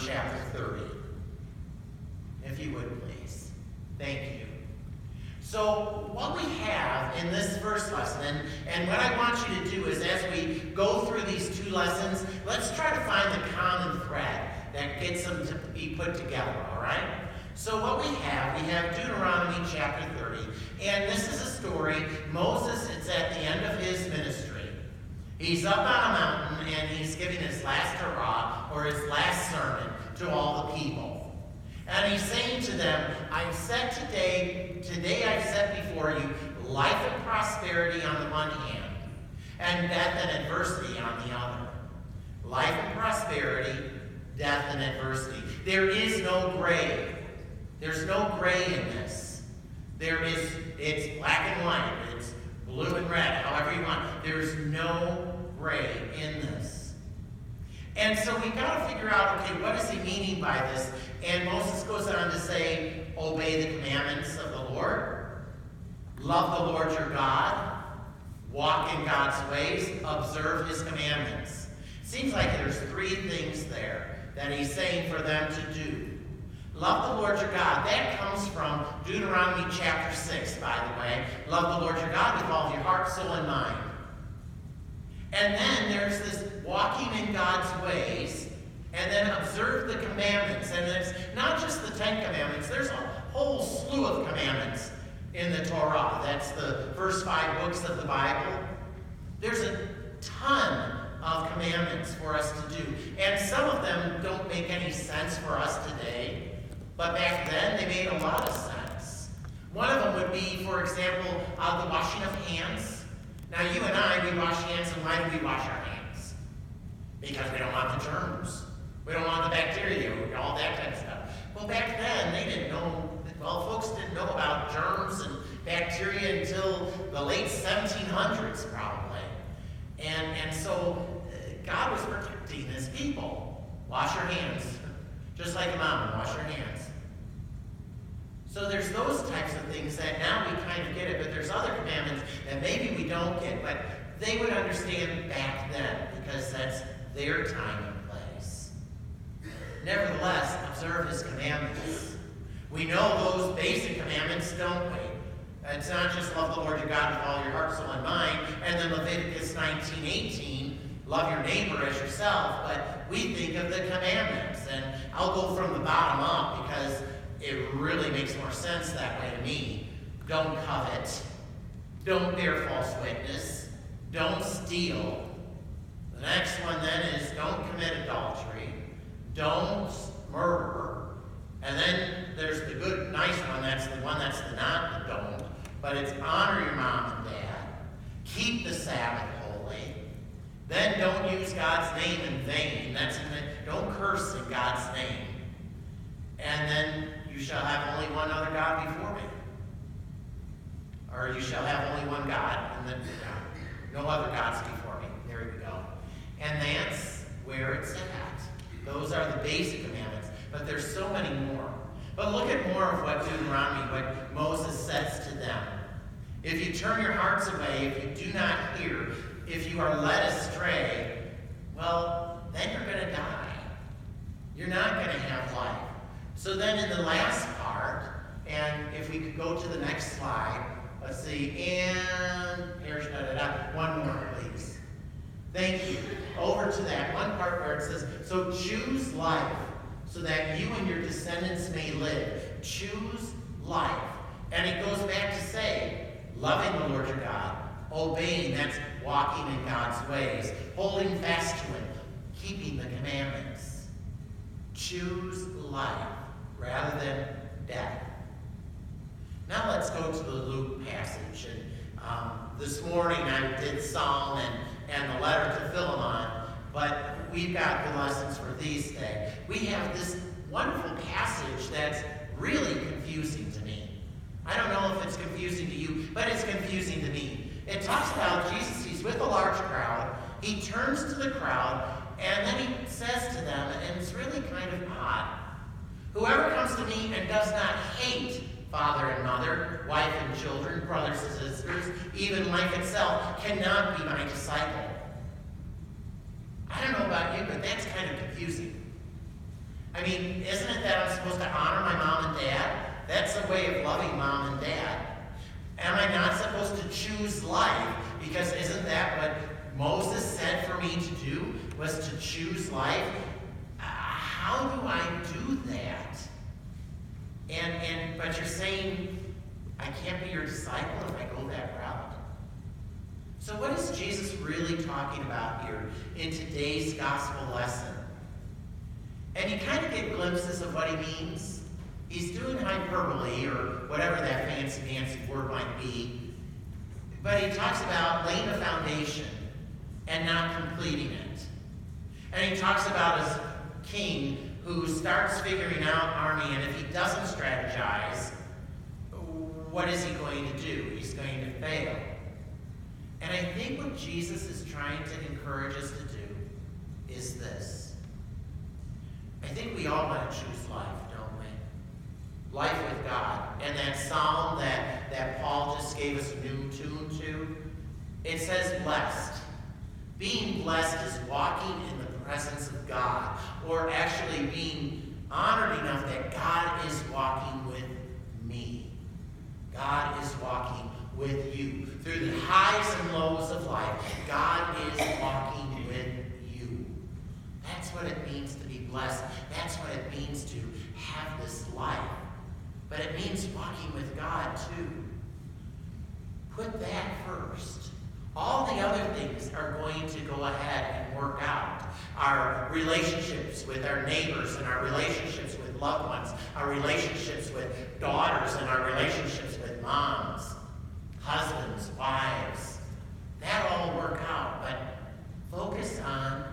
chapter 30. If you would, please. Thank you. So what we have in this first lesson, and what I want you to do is as we go through these two lessons, let's try to find the common thread that gets them to be put together, all right? So what we have Deuteronomy chapter 30, and this is a story. Moses, it's at the end of his ministry. He's up on a mountain, and he's giving his last hurrah, or his last sermon, to all the people. And he's saying to them, today I've set before you life and prosperity on the one hand, and death and adversity on the other. Life and prosperity, death and adversity. There is no gray. There's no gray in this. It's black and white. It's blue and red, however you want. There's no gray in this. And so we've got to figure out, okay, what is he meaning by this? And Moses goes on to say, obey the commandments of the Lord, love the Lord your God, walk in God's ways, observe his commandments. Seems like there's three things there that he's saying for them to do. Love the Lord your God. That comes from Deuteronomy chapter 6, by the way. Love the Lord your God with all of your heart, soul, and mind. And then there's this walking in God's ways, and then observe the commandments. And it's not just the 10 commandments. There's a whole slew of commandments in the Torah. That's the first 5 books of the Bible. There's a ton of commandments for us to do. And some of them don't make any sense for us today. But back then, they made a lot of sense. One of them would be, for example, the washing of hands. Now, you and I, we wash hands, and why do we wash our hands? Because we don't want the germs. We don't want the bacteria, all that kind of stuff. Well, back then, they didn't know, folks didn't know about germs and bacteria until the late 1700s, probably. And so, God was protecting his people. Wash your hands. Just like a mom, wash your hands. So there's those types of things that now we kind of get it, but there's other commandments that maybe we don't get, but they would understand back then because that's their time and place. Nevertheless, observe his commandments. We know those basic commandments, don't we? It's not just love the Lord your God with all your heart, soul, and mind, and then Leviticus 19:18, love your neighbor as yourself, but we think of the commandments. And I'll go from the bottom up because it really makes more sense that way to me. Don't covet. Don't bear false witness. Don't steal. The next one then is don't commit adultery. Don't murder. And then there's the good, nice one. That's the one that's the not the don't. But it's honor your mom and dad. Keep the Sabbath holy. Then don't use God's name in vain. Don't curse in God's name. And then you shall have only one other God before me. Or you shall have only one God, and then no other gods before me. There we go. And that's where it's at. Those are the basic commandments. But there's so many more. But look at more of what Deuteronomy, what Moses says to them. If you turn your hearts away, if you do not hear, if you are led astray, well, then you're going to die. You're not going to have life. So then in the last part, and if we could go to the next slide, let's see, and here's one more, please. Thank you. Over to that one part where it says, so choose life so that you and your descendants may live. Choose life. And it goes back to say, loving the Lord your God, obeying, that's walking in God's ways, holding fast to him, keeping the commandments. Choose life rather than death. Now let's go to the Luke passage. And this morning I did Psalm and the letter to Philemon, but we've got the lessons for these today. We have this wonderful passage that's really confusing to me. I don't know if it's confusing to you, but it's confusing to me. It talks about Jesus, he's with a large crowd. He turns to the crowd, and then he says to them, and it's really kind of odd, whoever comes to me and does not hate father and mother, wife and children, brothers and sisters, even life itself, cannot be my disciple. I don't know about you, but that's kind of confusing. I mean, isn't it that I'm supposed to honor my mom and dad? That's a way of loving mom and dad. Am I not supposed to choose life? Because isn't that what Moses said for me to do, was to choose life? How do I do that? But you're saying I can't be your disciple if I go that route. So what is Jesus really talking about here in today's gospel lesson? And you kind of get glimpses of what he means. He's doing hyperbole, or whatever that fancy word might be. But he talks about laying a foundation and not completing it. And he talks about his king who starts figuring out army, and if he doesn't strategize, what is he going to do? He's going to fail. And I think what Jesus is trying to encourage us to do is this. I think we all want to choose life, don't we? Life with God. And that psalm that Paul just gave us a new tune to, it says blessed. Being blessed is walking in the presence of God, or actually being honored enough that God is walking with me. God is walking with you. Through the highs and lows of life, God is walking with you. That's what it means to be blessed. That's what it means to have this life. But it means walking with God too. Put that first. All the other things are going to go ahead and work out. Our relationships with our neighbors, and our relationships with loved ones, our relationships with daughters, and our relationships with moms, husbands, wives. That all work out, but focus on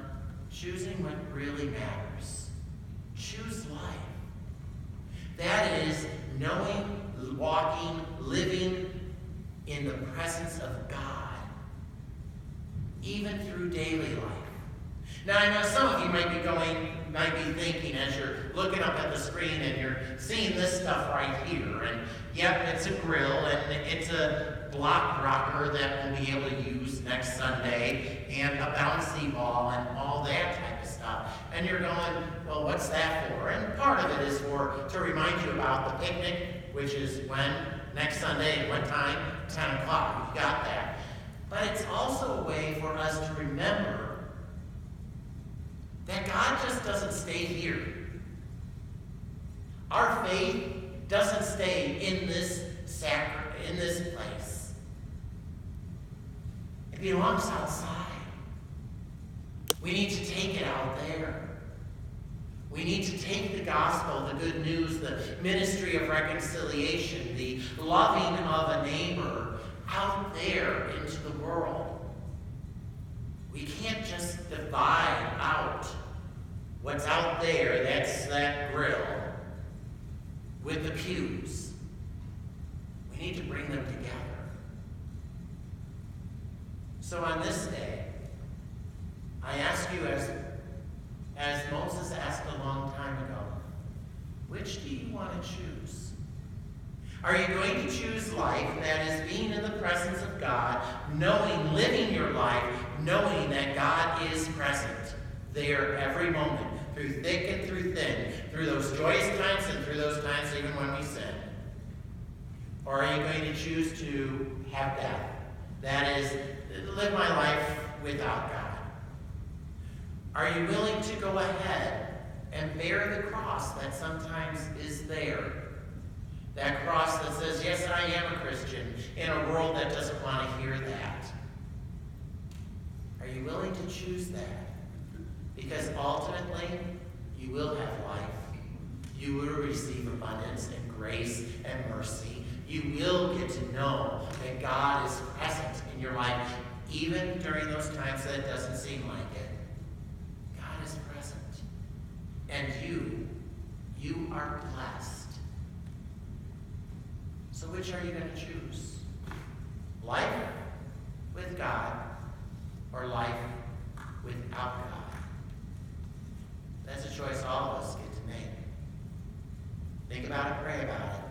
choosing what really matters. Choose life. That is knowing, walking, living in the presence of God, even through daily life. Now, I know some of you might be thinking as you're looking up at the screen and you're seeing this stuff right here, and yep, it's a grill and it's a block rocker that we'll be able to use next Sunday, and a bouncy ball and all that type of stuff. And you're going, well, what's that for? And part of it is to remind you about the picnic, which is when? Next Sunday, at what time? 10 o'clock. You've got that. But it's also a way for us to remember that God just doesn't stay here. Our faith doesn't stay in this place. It belongs outside. We need to take it out there. We need to take the gospel, the good news, the ministry of reconciliation, the loving of a neighbor out there into the world. We can't just divide out what's out there, that's that grill, with the pews. We need to bring them together. So on this day, I ask you, as Moses asked a long time ago, which do you want to choose? Are you going to choose life, that is being in the presence of God, living your life, knowing that God is present there every moment, through thick and through thin, through those joyous times and through those times even when we sin? Or are you going to choose to have death? That is, live my life without God. Are you willing to go ahead and bear the cross that sometimes is there? That cross that says, yes, I am a Christian, in a world that doesn't want to hear that. Are you willing to choose that? Because ultimately, you will have life. You will receive abundance and grace and mercy. You will get to know that God is present in your life, even during those times that it doesn't seem like it. God is present. And you are blessed. So which are you going to choose? Life with God or life without God? That's a choice all of us get to make. Think about it, pray about it.